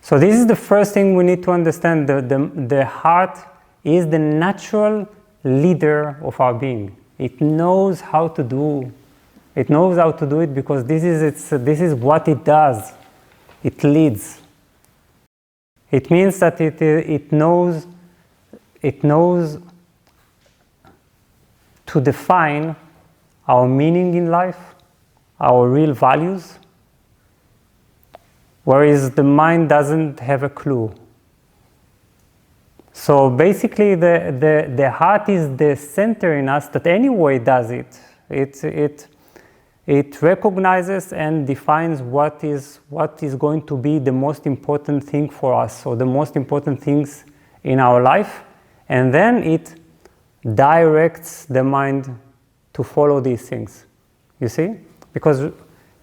So this is the first thing we need to understand. The heart is the natural leader of our being. It knows how to do. It knows how to do it because this is what it does. It leads. It means that it knows to define our meaning in life, our real values, whereas the mind doesn't have a clue. So basically the heart is the center in us that anyway does it. It recognizes and defines what is going to be the most important thing for us, or the most important things in our life, and then it directs the mind to follow these things. You see? Because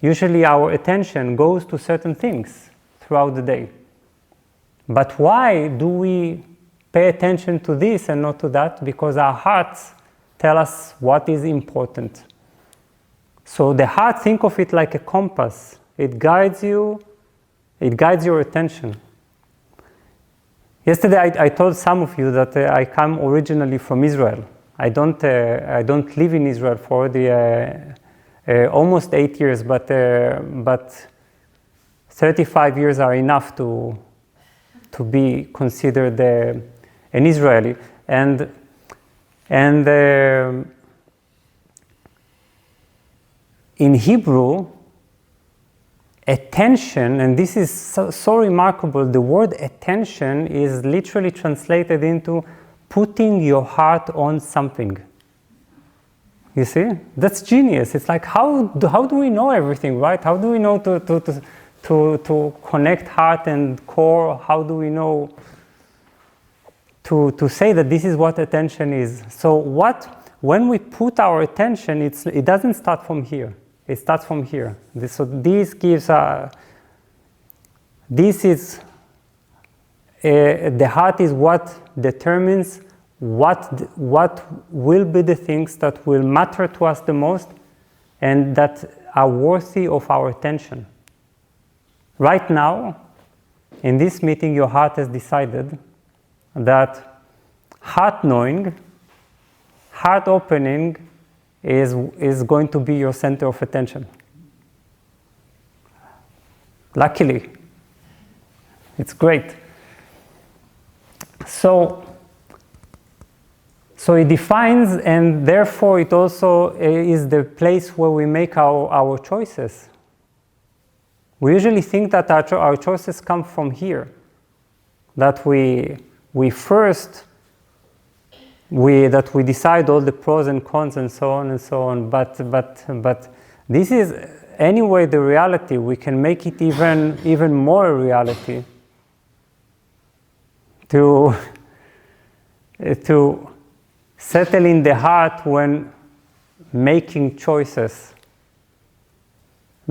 usually our attention goes to certain things throughout the day. But why do we pay attention to this and not to that? Because our hearts tell us what is important. So the heart, think of it like a compass. It guides you, it guides your attention. Yesterday I told some of you that I come originally from Israel. I don't live in Israel for almost 8 years, but 35 years are enough to be considered an Israeli. And in Hebrew, attention, and this is so remarkable, the word attention is literally translated into putting your heart on something. You see? That's genius. It's like, how do we know everything, right? How do we know to connect heart and core? How do we know to say that this is what attention is? So when we put our attention, it doesn't start from here. It starts from here. So this gives the heart is what determines what will be the things that will matter to us the most and that are worthy of our attention. Right now, in this meeting, your heart has decided that heart knowing, heart opening is going to be your center of attention. Luckily, it's great. So it defines, and therefore it also is the place where we make our choices. We usually think that our choices come from here, that we decide all the pros and cons and so on. But this is anyway the reality. We can make it even more a reality to settle in the heart when making choices,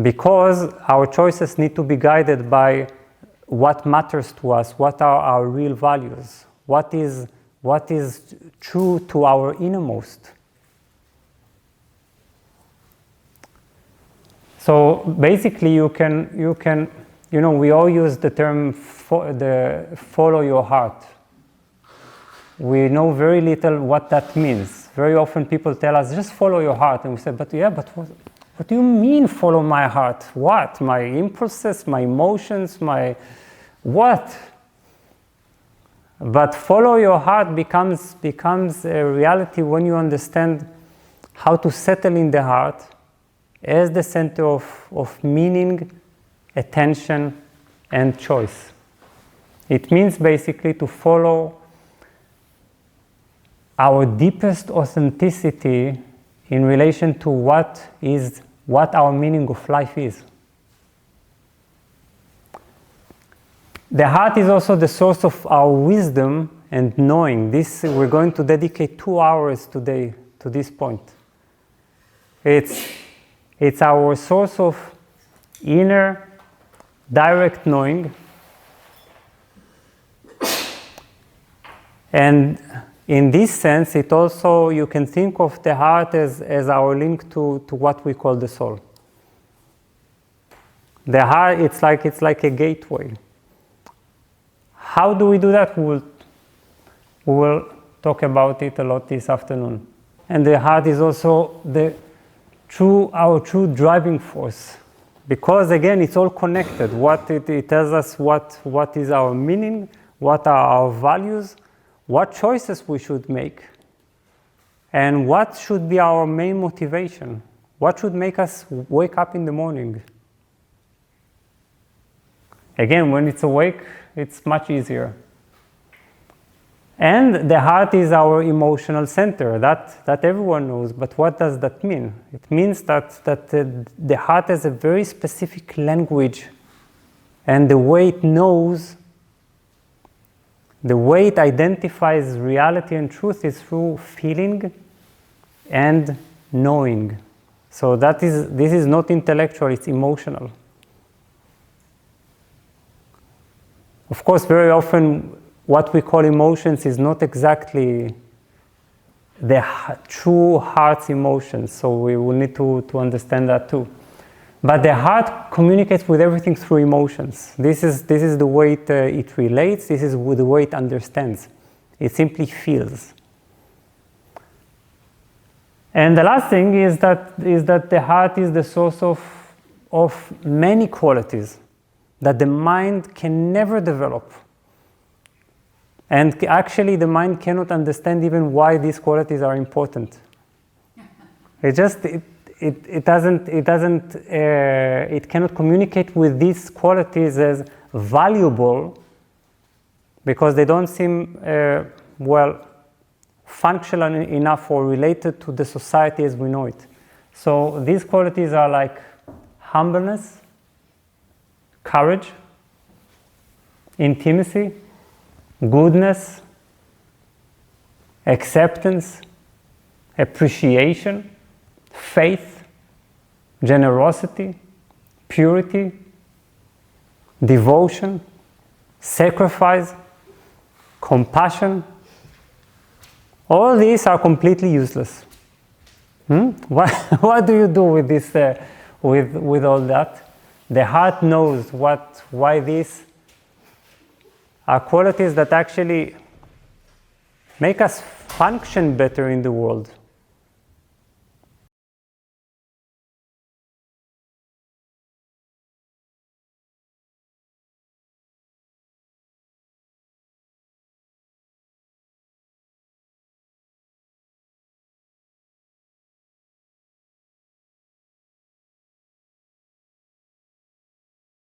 because our choices need to be guided by what matters to us, what are our real values, what is true to our innermost. So basically we all use the term follow your heart. We know very little what that means. Very often people tell us, just follow your heart. And we say, but what do you mean follow my heart? What? My impulses, my emotions, what? But follow your heart becomes a reality when you understand how to settle in the heart as the center of meaning, attention, and choice. It means basically to follow our deepest authenticity in relation to what our meaning of life is. The heart is also the source of our wisdom and knowing. We're going to dedicate 2 hours today to this point. It's our source of inner, direct knowing. And in this sense, it also, you can think of the heart as our link to what we call the soul. The heart, it's like a gateway. How do we do that? We will talk about it a lot this afternoon. And the heart is also our true driving force. Because again, it's all connected. It tells us what is our meaning, what are our values, what choices we should make, and what should be our main motivation. What should make us wake up in the morning? Again, when it's awake, it's much easier. And the heart is our emotional center. That everyone knows. But what does that mean? It means that the heart has a very specific language, and the way it knows, the way it identifies reality and truth is through feeling and knowing. So this is not intellectual, it's emotional. Of course, very often what we call emotions is not exactly the true heart's emotions, so we will need to understand that too. But the heart communicates with everything through emotions. This is the way it relates, this is the way it understands. It simply feels. And the last thing is that the heart is the source of many qualities that the mind can never develop. And actually, the mind cannot understand even why these qualities are important. It cannot communicate with these qualities as valuable because they don't seem functional enough or related to the society as we know it. So these qualities are like humbleness, courage, intimacy, goodness, acceptance, appreciation, faith, generosity, purity, devotion, sacrifice, compassion. All these are completely useless. What do you do with this? With all that? The heart knows why these are qualities that actually make us function better in the world.